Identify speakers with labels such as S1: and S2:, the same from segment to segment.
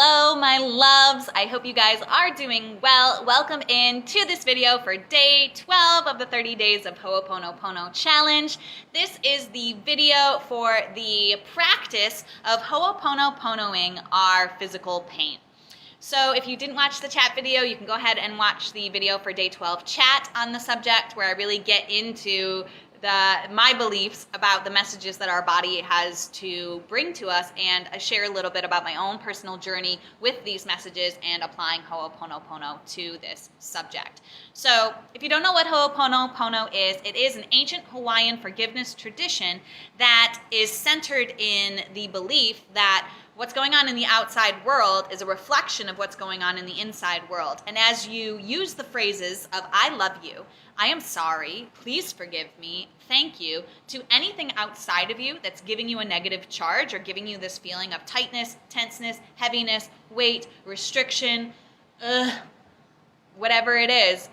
S1: Hello, my loves. I hope you guys are doing well. Welcome into this video for day 12 of the 30 days of Ho'oponopono challenge. This is the video for the practice of Ho'oponoponoing our physical pain. So if you didn't watch the chat video, you can go ahead and watch the video for day 12 chat on the subject, where I really get into my beliefs about the messages that our body has to bring to us, and I share a little bit about my own personal journey with these messages and applying Ho'oponopono to this subject. So if you don't know what Ho'oponopono is, it is an ancient Hawaiian forgiveness tradition that is centered in the belief that what's going on in the outside world is a reflection of what's going on in the inside world. And as you use the phrases of I love you, I am sorry, please forgive me, thank you, to anything outside of you that's giving you a negative charge or giving you this feeling of tightness, tenseness, heaviness, weight, restriction, whatever it is,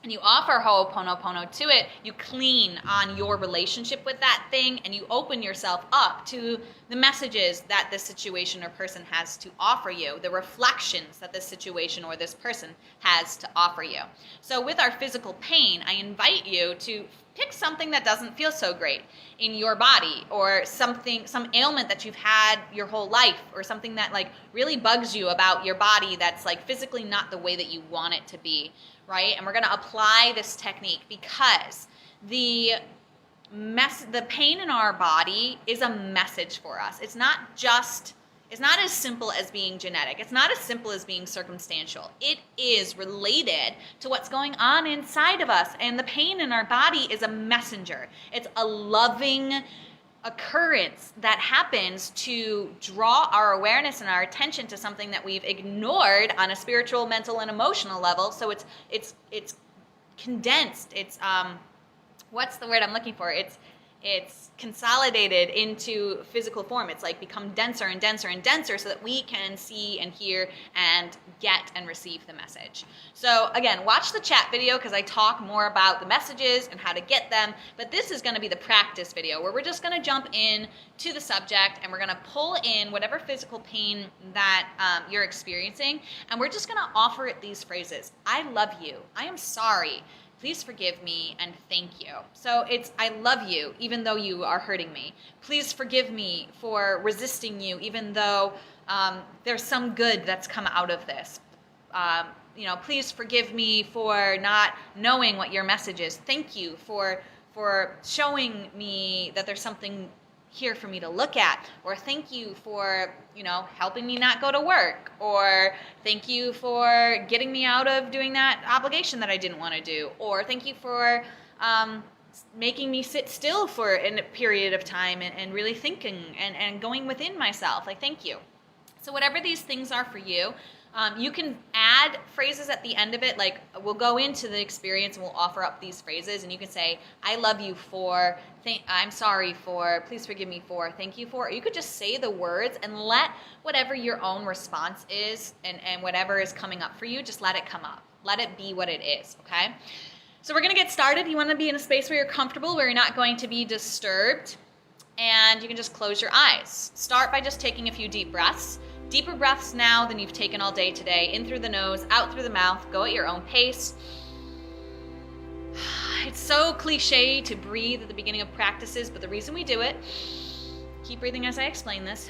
S1: and you offer Ho'oponopono to it, you clean on your relationship with that thing, and you open yourself up to the messages that this situation or person has to offer you, the reflections that this situation or this person has to offer you. So with our physical pain, I invite you to pick something that doesn't feel so great in your body, or some ailment that you've had your whole life, or something that like really bugs you about your body that's like physically not the way that you want it to be, right? And we're going to apply this technique because the pain in our body is a message for us. It's not as simple as being genetic. It's not as simple as being circumstantial. It is related to what's going on inside of us. And the pain in our body is a messenger. It's a loving occurrence that happens to draw our awareness and our attention to something that we've ignored on a spiritual, mental, and emotional level. So it's condensed. It's what's the word I'm looking for? It's consolidated into physical form. It's like become denser and denser and denser so that we can see and hear and get and receive the message. So again, watch the chat video because I talk more about the messages and how to get them, but this is going to be the practice video where we're just going to jump in to the subject and we're going to pull in whatever physical pain that you're experiencing, and we're just going to offer it these phrases. I love you. I am sorry. Please forgive me and thank you. So it's, I love you even though you are hurting me. Please forgive me for resisting you even though there's some good that's come out of this. Please forgive me for not knowing what your message is. Thank you for showing me that there's something here for me to look at, or thank you for, helping me not go to work, or thank you for getting me out of doing that obligation that I didn't want to do, or thank you for making me sit still for a period of time and really thinking and going within myself. Like, thank you. So whatever these things are for you, you can add phrases at the end of it, like we'll go into the experience and we'll offer up these phrases, and you can say, I love you for, I'm sorry for, please forgive me for, thank you for, or you could just say the words and let whatever your own response is and whatever is coming up for you, just let it come up. Let it be what it is, okay? So we're going to get started. You want to be in a space where you're comfortable, where you're not going to be disturbed, and you can just close your eyes. Start by just taking a few deep breaths. Deeper breaths now than you've taken all day today. In through the nose, out through the mouth. Go at your own pace. It's so cliche to breathe at the beginning of practices, but the reason we do it, keep breathing as I explain this,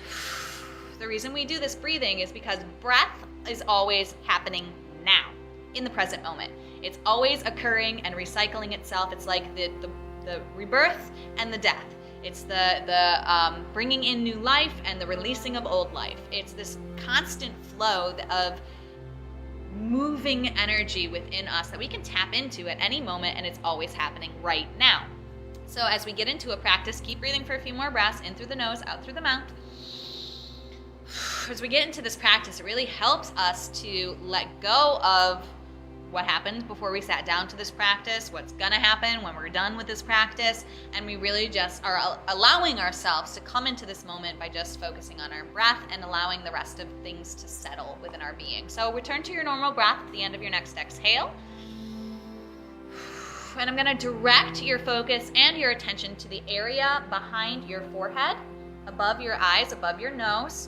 S1: the reason we do this breathing is because breath is always happening now, in the present moment. It's always occurring and recycling itself. It's like the rebirth and the death. It's the bringing in new life and the releasing of old life. It's this constant flow of moving energy within us that we can tap into at any moment, and it's always happening right now. So as we get into a practice, keep breathing for a few more breaths, in through the nose, out through the mouth. As we get into this practice, it really helps us to let go of what happened before we sat down to this practice, what's gonna happen when we're done with this practice, and we really just are allowing ourselves to come into this moment by just focusing on our breath and allowing the rest of things to settle within our being. So return to your normal breath at the end of your next exhale. And I'm gonna direct your focus and your attention to the area behind your forehead, above your eyes, above your nose.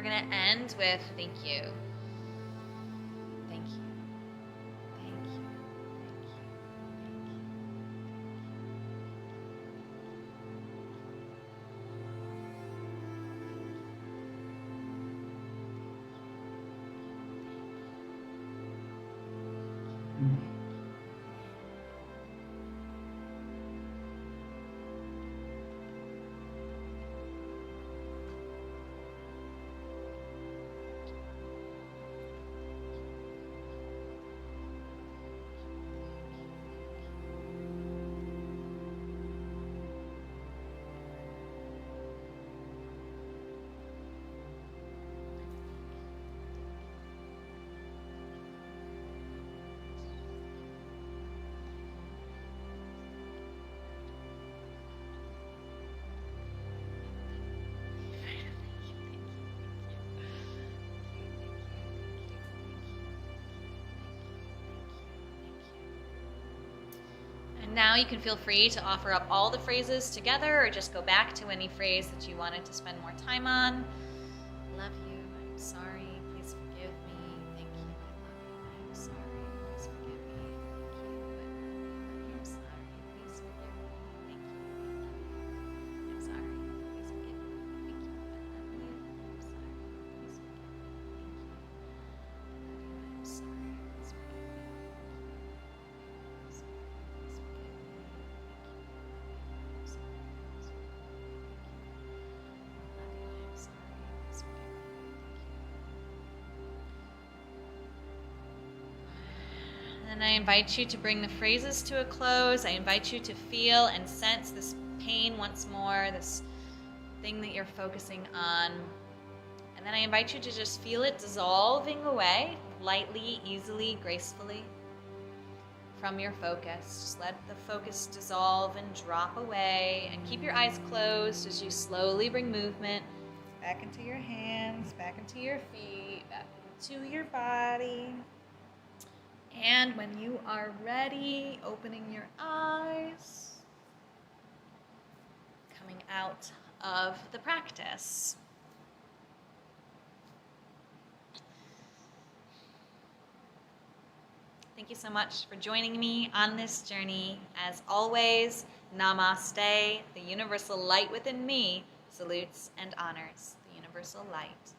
S1: we're going to end with thank you. Thank you. Thank you. Thank you. And now you can feel free to offer up all the phrases together or just go back to any phrase that you wanted to spend more time on. Love you. I'm sorry. Please forgive me. Thank you. I love you. I'm sorry. Please forgive me. Thank you. I'm sorry. Please forgive me. Thank you. I'm sorry. Please forgive me. Thank you. I love you. I'm sorry. Please forgive me. Thank you. I love you. I'm sorry. Please forgive me. And I invite you to bring the phrases to a close. I invite you to feel and sense this pain once more, this thing that you're focusing on. And then I invite you to just feel it dissolving away, lightly, easily, gracefully from your focus. Just let the focus dissolve and drop away. And keep your eyes closed as you slowly bring movement back into your hands, back into your feet, back into your body. And when you are ready, opening your eyes, coming out of the practice. Thank you so much for joining me on this journey. As always, Namaste. The universal light within me salutes and honors the universal light